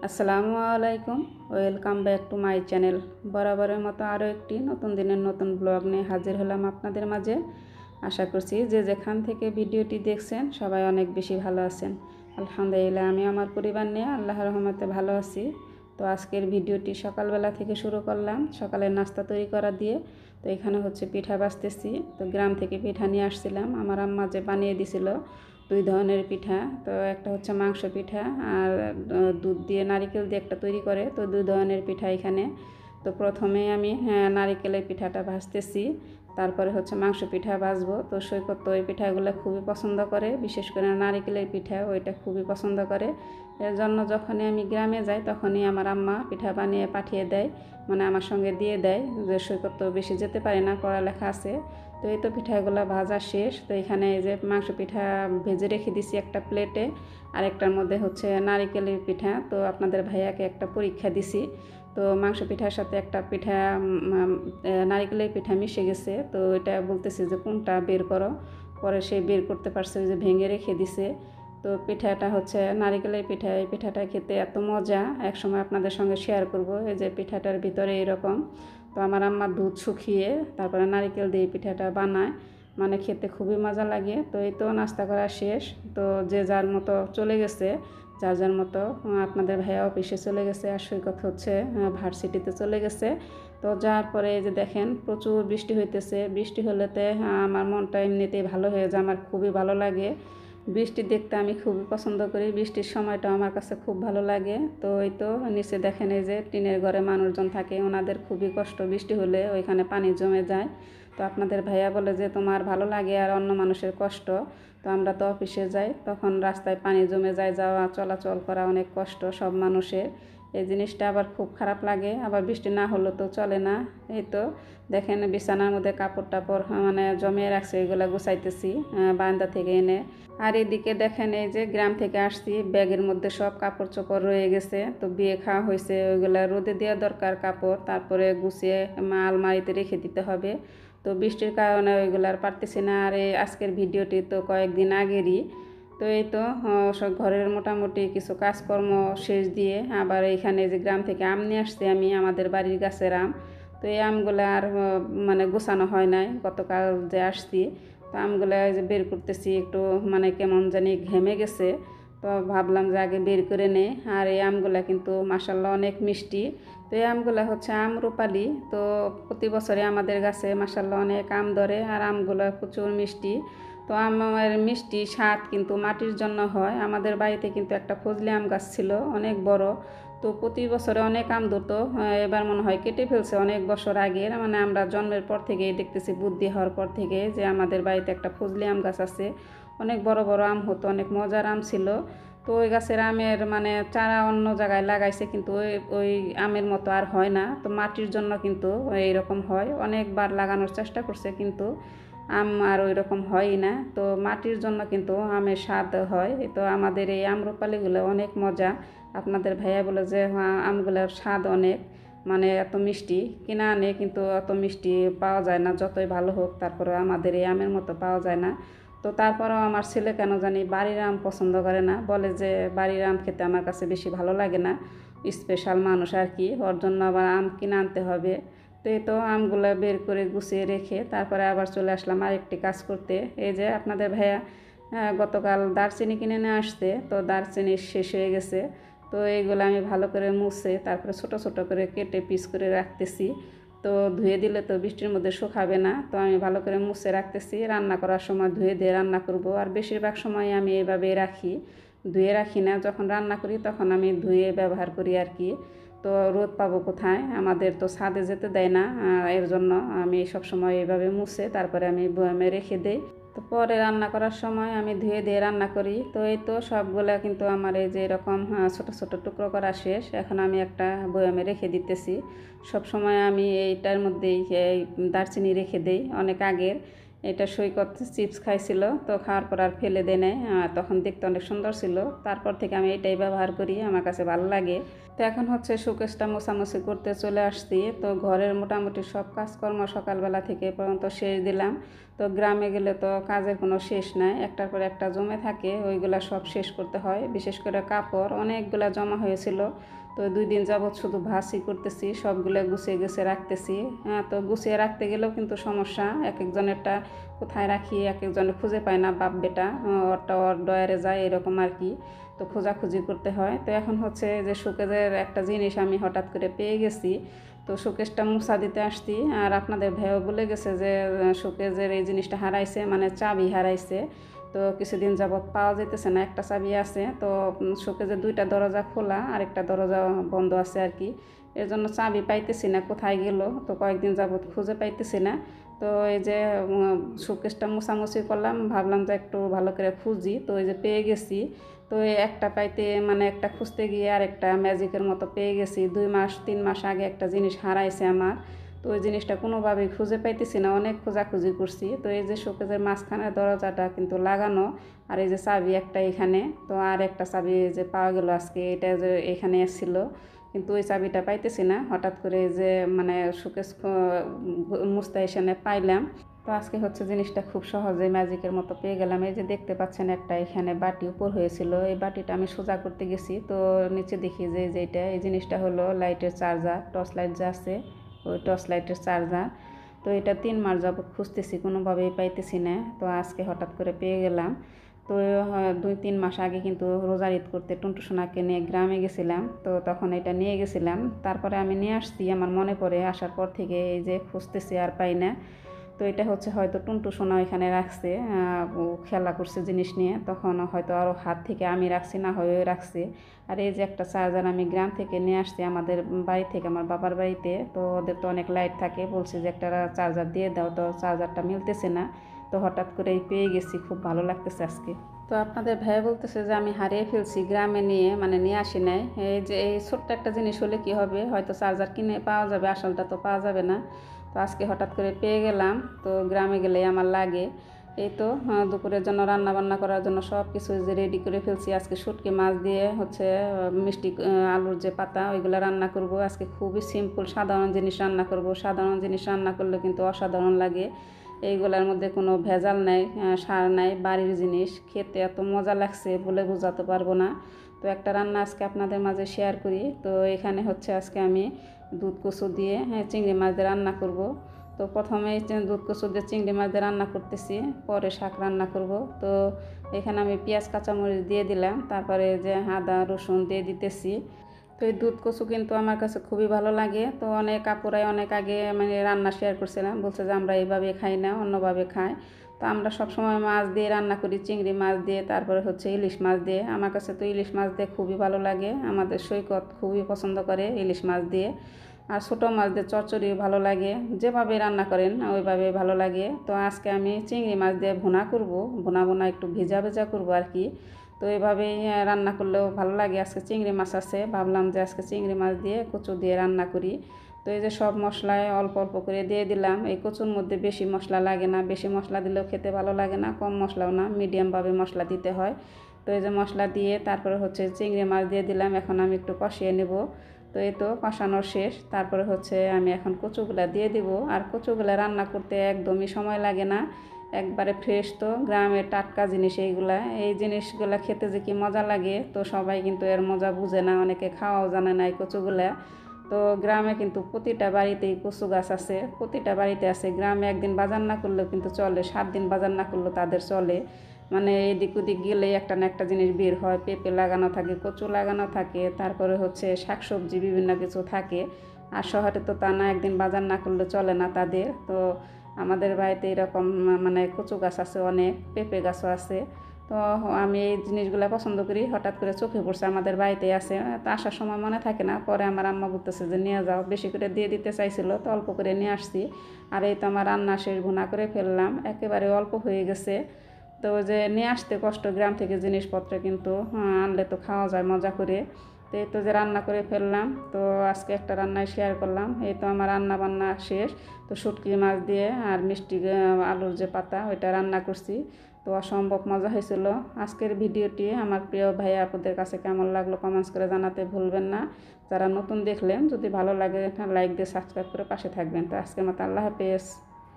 আসসালামু আলাইকুম, welcome back to my channel. বরাবরের মতো আরও একটি নতুন দিনের নতুন ব্লগ নিয়ে হাজির হলাম আপনাদের মাঝে। আশা করছি যে যেখান থেকে ভিডিওটি দেখছেন সবাই অনেক বেশি ভালো আছেন। আলহামদুলিল্লাহ, আমি আমার পরিবার নিয়ে আল্লাহর রহমতে ভালো আছি। তো আজকের ভিডিওটি সকালবেলা থেকে শুরু করলাম, সকালের নাস্তা তৈরি করা দিয়ে। তো এখানে হচ্ছে পিঠা বাছতেছি। তো গ্রাম থেকে পিঠা নিয়ে আসছিলাম, আমার আম্মা যে বানিয়ে দিছিল দুই ধরনের পিঠা। তো একটা হচ্ছে মাংস পিঠা আর দুধ দিয়ে নারিকেল দিয়ে একটা তৈরি করে। তো দুই ধরনের পিঠা এখানে। তো প্রথমে আমি নারিকেলের পিঠাটা ভাজতেছি, তারপরে হচ্ছে মাংস পিঠা ভাজবো। তো সৈকত তো এই পিঠাগুলো খুবই পছন্দ করে, বিশেষ করে নারিকেলের পিঠা ওইটা খুবই পছন্দ করে। এর জন্য যখনই আমি গ্রামে যাই তখনই আমার আম্মা পিঠা বানিয়ে পাঠিয়ে দেয়, মানে আমার সঙ্গে দিয়ে দেয়। যে সৈকত তো বেশি যেতে পারে না, পড়ালেখা আছে। তো এই তো পিঠাগুলো ভাজা শেষ। তো এখানে এই যে মাংস পিঠা ভেজে রেখে দিছি একটা প্লেটে, আর একটার মধ্যে হচ্ছে নারিকেলের পিঠা। তো আপনাদের ভাইয়াকে একটা পরীক্ষা দিছি। তো মাংস পিঠার সাথে একটা পিঠা নারিকেলের পিঠা মিশে গেছে। তো এটা বলতেছি যে কোনটা বের করো। পরে সে বের করতে পারছে, ওই যে ভেঙে রেখে দিছে। তো পিঠাটা হচ্ছে নারিকেলের পিঠা। এই পিঠাটা খেতে এত মজা, একসময় আপনাদের সঙ্গে শেয়ার করব। এই যে পিঠাটার ভিতরে এরকম। তো আমার আম্মা দুধ শুকিয়ে তারপরে নারিকেল দিয়ে পিঠাটা বানায়, মানে খেতে খুবই মজা লাগে। তো এই তো নাস্তা করা শেষ। তো যে যার মতো চলে গেছে, যার যার মতো। আপনাদের ভাইয়া অফিসে চলে গেছে, আর সৈকত হচ্ছে ভার্সিটিতে চলে গেছে। তো যাওয়ার পরে এই যে দেখেন প্রচুর বৃষ্টি হইতেছে। বৃষ্টি হলেতে আমার মনটা এমনিতেই ভালো হয়ে যায়, আমার খুবই ভালো লাগে। বৃষ্টি দেখতে আমি খুবই পছন্দ করি, বৃষ্টির সময়টা আমার কাছে খুব ভালো লাগে। তো এই তো নিচে দেখেন এই যে টিনের ঘরে মানুষজন থাকে, ওনাদের খুবই কষ্ট, বৃষ্টি হলে ওইখানে পানি জমে যায়। তো আপনাদের ভাইয়া বলে যে তোমার ভালো লাগে আর অন্য মানুষের কষ্ট। তো আমরা তো অফিসে যাই, তখন রাস্তায় পানি জমে যায়, যাওয়া চলাচল করা অনেক কষ্ট সব মানুষের। এই জিনিসটা আবার খুব খারাপ লাগে। আবার বৃষ্টি না হলে তো চলে না। এই তো দেখেন বিছানার মধ্যে কাপড় টাপড় মানে জমিয়ে রাখছে, এগুলো গুছাইতেছি বারান্দা থেকে এনে। আর এদিকে দেখেন এই যে গ্রাম থেকে আসছি, ব্যাগের মধ্যে সব কাপড় চোপড় রয়ে গেছে। তো বিয়ে খাওয়া হয়েছে, ওইগুলো রোদে দেওয়া দরকার কাপড়, তারপরে গুছিয়ে আলমারিতে রেখে দিতে হবে। তো বৃষ্টির কারণে ওইগুলো আর পারতেছি না। আর এই আজকের ভিডিওটি তো কয়েকদিন আগেরই। তো এই তো সব ঘরের মোটামুটি কিছু কাজকর্ম শেষ দিয়ে আবার এইখানে যে গ্রাম থেকে আম নিয়ে আসছি আমি, আমাদের বাড়ির গাছের আম। তো এই আমগুলো আর মানে গোছানো হয় নাই, গতকাল যে আসছি। তো আমগুলো যে বের করতেছি, একটু মানে কেমন জানি ঘেমে গেছে। তো ভাবলাম যে আগে বের করে নে। আর এই আমগুলো কিন্তু মাশাল্লাহ অনেক মিষ্টি। তো এই আমগুলো হচ্ছে আম্রপালি। তো প্রতি বছরে আমাদের গাছে মাশাল্লাহ অনেক আম ধরে, আর আমগুলো প্রচুর মিষ্টি। তো আমের মিষ্টি স্বাদ কিন্তু মাটির জন্য হয়। আমাদের বাড়িতে কিন্তু একটা ফজলি আম গাছ ছিল, অনেক বড়। তো প্রতি বছরে অনেক আম ধরতো। এবার মনে হয় কেটে ফেলছে, অনেক বছর আগের, মানে আমরা জন্মের পর থেকেই দেখতেছি, বুদ্ধি হওয়ার পর থেকে, যে আমাদের বাড়িতে একটা ফজলি আম গাছ আছে। অনেক বড় বড় আম হতো, অনেক মজার আম ছিল। তো ওই গাছের আমের মানে চারা অন্য জায়গায় লাগাইছে, কিন্তু ওই ওই আমের মতো আর হয় না। তো মাটির জন্য কিন্তু এইরকম হয়, অনেকবার লাগানোর চেষ্টা করছে কিন্তু আম আর ওই রকম হয়ই না। তো মাটির জন্য কিন্তু আমের স্বাদ হয়। তো আমাদের এই আম্রপালিগুলো অনেক মজা। আপনাদের ভাইয়া বলে যে আমগুলোর স্বাদ অনেক, মানে এত মিষ্টি। কিনা আনে কিন্তু অত মিষ্টি পাওয়া যায় না, যতই ভালো হোক তারপরে আমাদের এই আমের মতো পাওয়া যায় না। তো তারপরেও আমার ছেলে কেন জানি বাড়ির আম পছন্দ করে না, বলে যে বাড়ির আম খেতে আমার কাছে বেশি ভালো লাগে না, স্পেশাল মানুষ আর কি, ওর জন্য আবার আম কিনে আনতে হবে। তো এই তো আমগুলো বের করে গুছিয়ে রেখে তারপরে আবার চলে আসলাম আরেকটি কাজ করতে। এই যে আপনাদের ভাইয়া গতকাল দারচিনি কিনে নিয়ে আসতে, তো দারচিনি শেষ হয়ে গেছে। তো এইগুলো আমি ভালো করে মুছে তারপরে ছোট ছোট করে কেটে পিস করে রাখতেছি। তো ধুয়ে দিলে তো বৃষ্টির মধ্যে শুকাবে না, তো আমি ভালো করে মুছে রাখতেছি। রান্না করার সময় ধুয়ে দিয়ে রান্না করব, আর বেশিরভাগ সময় আমি এইভাবে রাখি, ধুয়ে রাখি না। যখন রান্না করি তখন আমি ধুয়ে ব্যবহার করি আর কি। তো রোদ পাবো কোথায়, আমাদের তো ছাদে যেতে দেয় না। এর জন্য আমি সব সময় এইভাবে মুছে তারপরে আমি বয়ামে রেখে দিই। তো পরে রান্না করার সময় আমি ধুয়ে দিয়ে রান্না করি। তো এই তো সবগুলা কিন্তু আমার এই যে এরকম ছোটো ছোটো টুকরো করা শেষ। এখন আমি একটা বয়ামে রেখে দিতেছি। সব সময় আমি এইটার মধ্যেই এই দারচিনি রেখে দিই, অনেক আগের। এটা সৈকত চিপস খাইছিল, তো খাওয়ার পর আর ফেলে দেয় নাই। তখন দেখতে অনেক সুন্দর ছিল, তারপর থেকে আমি এটাই ব্যবহার করি, আমার কাছে ভালো লাগে। তো এখন হচ্ছে শোকেসটা মোছামুছি করতে চলে আসছি। তো ঘরের মোটামুটি সব কাজকর্ম সকালবেলা থেকে পর্যন্ত শেষ দিলাম। তো গ্রামে গেলে তো কাজের কোনো শেষ নাই, একটার পর একটা জমে থাকে, ওইগুলা সব শেষ করতে হয়। বিশেষ করে কাপড় অনেকগুলা জমা হয়েছিল, তো 2 দিন যাবৎ শুধু ভাঁজই করতেছি, সবগুলো গুছিয়ে গুছিয়ে রাখতেছি। তো গুছিয়ে রাখতে গেলেও কিন্তু সমস্যা, এক একজনেরটা কোথায় রাখি এক একজনে খুঁজে পায় না, বাপ বেটা ওরটা ওর ডয়ারে যায় এরকম আর কি। তো খোঁজাখুঁজি করতে হয়। তো এখন হচ্ছে যে শোকেজের একটা জিনিস আমি হঠাৎ করে পেয়ে গেছি, তো শোকেজটা মুছা দিতে আসছি। আর আপনাদের ভাইও বলে গেছে যে শোকেজের এই জিনিসটা হারাইছে, মানে চাবি হারাইছে। তো কিছুদিন যাবৎ পাওয়া যেতেছে না, একটা চাবি আছে। তো শোকেজের 2টা দরজা খোলা আর একটা দরজা বন্ধ আছে আর কি, এর জন্য চাবি পাইতেছি না, কোথায় গেল। তো কয়েকদিন যাবৎ খুঁজে পাইতেছি না। তো এই যে শোকেজটা মোছামুছি করলাম, ভাবলাম যে একটু ভালো করে খুঁজি, তো এই যে পেয়ে গেছি। তো এই একটা পাইতে মানে একটা খুঁজতে গিয়ে আর একটা ম্যাজিকের মতো পেয়ে গেছি। 2 মাস 3 মাস আগে একটা জিনিস হারাইছে আমার, তো ওই জিনিসটা কোনোভাবেই খুঁজে পাইতেছি না, অনেক খোঁজাখুঁজি করছি। তো এই যে শোকেজের মাঝখানের দরজাটা কিন্তু লাগানো, আর এই যে চাবি একটা এখানে, তো আর একটা চাবি যে পাওয়া গেল আজকে, এটা যে এখানে এসেছিলো, কিন্তু ওই চাবিটা পাইতেছি না। হঠাৎ করে যে মানে শোকেজ মুছতে এসে পাইলাম। তো আজকে হচ্ছে জিনিসটা খুব সহজে ম্যাজিকের মতো পেয়ে গেলাম। এই যে দেখতে পাচ্ছেন একটা এখানে বাটি উপর হয়েছিল, এই বাটিটা আমি সোজা করতে গেছি, তো নিচে দেখি যে যেটা এই জিনিসটা হলো লাইটের চার্জার, টর্চ লাইট যা আছে ওই টর্চ লাইটের চার্জার। তো এটা 3 মাস যাবত খুঁজতেছি, কোনোভাবেই পাইতেছি না। তো আজকে হঠাৎ করে পেয়ে গেলাম। তো 2-3 মাস আগে কিন্তু রোজার ঈদ করতে টুন্টু সোনাকে নিয়ে গ্রামে গেছিলাম, তো তখন এটা নিয়ে গেছিলাম। তারপরে আমি নিয়ে আসছি, আমার মনে পড়ে, আসার পর থেকে এই যে খুঁজতেছি আর পাই না। তো এটা হচ্ছে হয়তো টুন্টু সোনা এখানে রাখছে, ও খেলা করছে জিনিস নিয়ে, তখন হয়তো আরও হাত থেকে আমি রাখছি, না হয়ে রাখছে। আর এই যে একটা চার্জার আমি গ্রাম থেকে নিয়ে আসছি আমাদের বাড়ি থেকে, আমার বাবার বাড়িতে। তো ওদের তো অনেক লাইট থাকে, বলছে যে একটা চার্জার দিয়ে দাও, তো চার্জারটা মিলতেছে না। তো হঠাৎ করেই পেয়ে গেছি, খুব ভালো লাগতেছে আজকে। তো আপনাদের ভাই বলতেছে যে আমি হারিয়ে ফেলছি, গ্রামে নিয়ে মানে নিয়ে আসি নাই। এই যে এই ছোট্ট একটা জিনিস হলে কি হবে, হয়তো চার্জার কিনে পাওয়া যাবে, আসলটা তো পাওয়া যাবে না। তো আজকে হঠাৎ করে পেয়ে গেলাম, তো গ্রামে গেলেই আমার লাগে। এই তো দুপুরের জন্য রান্না বান্না করার জন্য সব কিছু যে রেডি করে ফেলছি। আজকে শুটকি মাছ দিয়ে হচ্ছে মিষ্টি আলুর যে পাতা ওইগুলো রান্না করব। আজকে খুবই সিম্পল সাধারণ জিনিস রান্না করব। সাধারণ জিনিস রান্না করলে কিন্তু অসাধারণ লাগে, এইগুলোর মধ্যে কোনো ভেজাল নাই, সার নাই, বাড়ির জিনিস, খেতে এত মজা লাগছে বলে বোঝাতে পারবো না। তো একটা রান্না আজকে আপনাদের মাঝে শেয়ার করি। তো এখানে হচ্ছে আজকে আমি দুধ কচু দিয়ে চিংড়ি মাছ দিয়ে রান্না করব। তো প্রথমে দুধ কচু দিয়ে চিংড়ি মাছ দিয়ে রান্না করতেছি, পরে শাক রান্না করব। তো এখানে আমি পেঁয়াজ কাঁচামরিচ দিয়ে দিলাম, তারপরে যে আদা রসুন দিয়ে দিতেছি। তো এই দুধ কচু কিন্তু আমার কাছে খুবই ভালো লাগে। তো অনেক আপুরাই অনেক আগে মানে রান্না শেয়ার করছিলাম, বলছে যে আমরা এইভাবে খাই না, অন্যভাবে খাই। তো আমরা সবসময় মাছ দিয়ে রান্না করি, চিংড়ি মাছ দিয়ে, তারপরে হচ্ছে ইলিশ মাছ দিয়ে। আমার কাছে তো ইলিশ মাছ দিয়ে খুবই ভালো লাগে, আমাদের সৈকত খুবই পছন্দ করে ইলিশ মাছ দিয়ে। আর ছোটো মাছ দিয়ে চচ্চড়ি ভালো লাগে, যেভাবে রান্না করেন ওইভাবে ভালো লাগে। তো আজকে আমি চিংড়ি মাছ দিয়ে ভুনা করব, ভুনা একটু ভেজা ভেজা করবো আর কি। তো এইভাবেই রান্না করলেও ভালো লাগে। আজকে চিংড়ি মাছ আছে, ভাবলাম যে আজকে চিংড়ি মাছ দিয়ে কচু দিয়ে রান্না করি। তো এই যে সব মশলায় অল্প অল্প করে দিয়ে দিলাম। এই কচুর মধ্যে বেশি মশলা লাগে না, বেশি মশলা দিলেও খেতে ভালো লাগে না, কম মশলাও না, মিডিয়ামভাবে মশলা দিতে হয়। তো এই যে মশলা দিয়ে তারপরে হচ্ছে চিংড়ি মাছ দিয়ে দিলাম, এখন আমি একটু কষিয়ে নেব। তো এই তো কষানো শেষ, তারপরে হচ্ছে আমি এখন কচুগুলা দিয়ে দিব। আর কচুগুলা রান্না করতে একদমই সময় লাগে না, একবারে ফ্রেশ, তো গ্রামের টাটকা জিনিস এইগুলা। এই জিনিসগুলা খেতে যে কি মজা লাগে, তো সবাই কিন্তু এর মজা বুঝে না, অনেকে খাওয়াও জানে না এই কচুগুলা। তো গ্রামে কিন্তু প্রতিটা বাড়িতেই কচু গাছ আছে, প্রতিটা বাড়িতে আছে। গ্রামে একদিন বাজার না করলেও কিন্তু চলে, 7 দিন বাজার না করলেও তাদের চলে। মানে এদিক ওদিক গেলেই একটা না একটা জিনিস বের হয়, পেঁপে লাগানো থাকে, কচু লাগানো থাকে, তারপরে হচ্ছে শাকসবজি বিভিন্ন কিছু থাকে। আর শহরে তো তা না, একদিন বাজার না করলে চলে না তাদের। তো আমাদের বাড়িতে এরকম মানে কচু গাছ আছে অনেক, পেঁপে গাছও আছে। তো আমি এই জিনিসগুলো পছন্দ করি, হঠাৎ করে চোখে পড়ছে আমাদের বাড়িতে আছে। তো আসার সময় মনে থাকে না, পরে আমার আম্মা বলতেছে যে নিয়ে যাও, বেশি করে দিয়ে দিতে চাইছিল, তো অল্প করে নিয়ে আসছি। আর এই তো আমার রান্না শেষ, ভুনা করে ফেললাম, একেবারে অল্প হয়ে গেছে। তো যে নিয়ে আসতে কষ্ট, গ্রাম থেকে জিনিসপত্র কিন্তু আনলে তো খাওয়া যায় মজা করে। তো এই তো যে রান্না করে ফেললাম, তো আজকে একটা রান্নায় শেয়ার করলাম। এই তো আমার রান্না বান্না শেষ। তো শুটকি মাছ দিয়ে আর মিষ্টি আলুর যে পাতা ওইটা রান্না করছি, তো অসম্ভব মজা হয়েছিল। আজকের ভিডিওটি আমার প্রিয় ভাই আপুদের কাছে কেমন লাগলো কমেন্টস করে জানাতে ভুলবেন না। যারা নতুন দেখলেন, যদি ভালো লাগে লাইক দিয়ে সাবস্ক্রাইব করে পাশে থাকবেন। তো আজকের মতো আল্লাহ হাফেজ।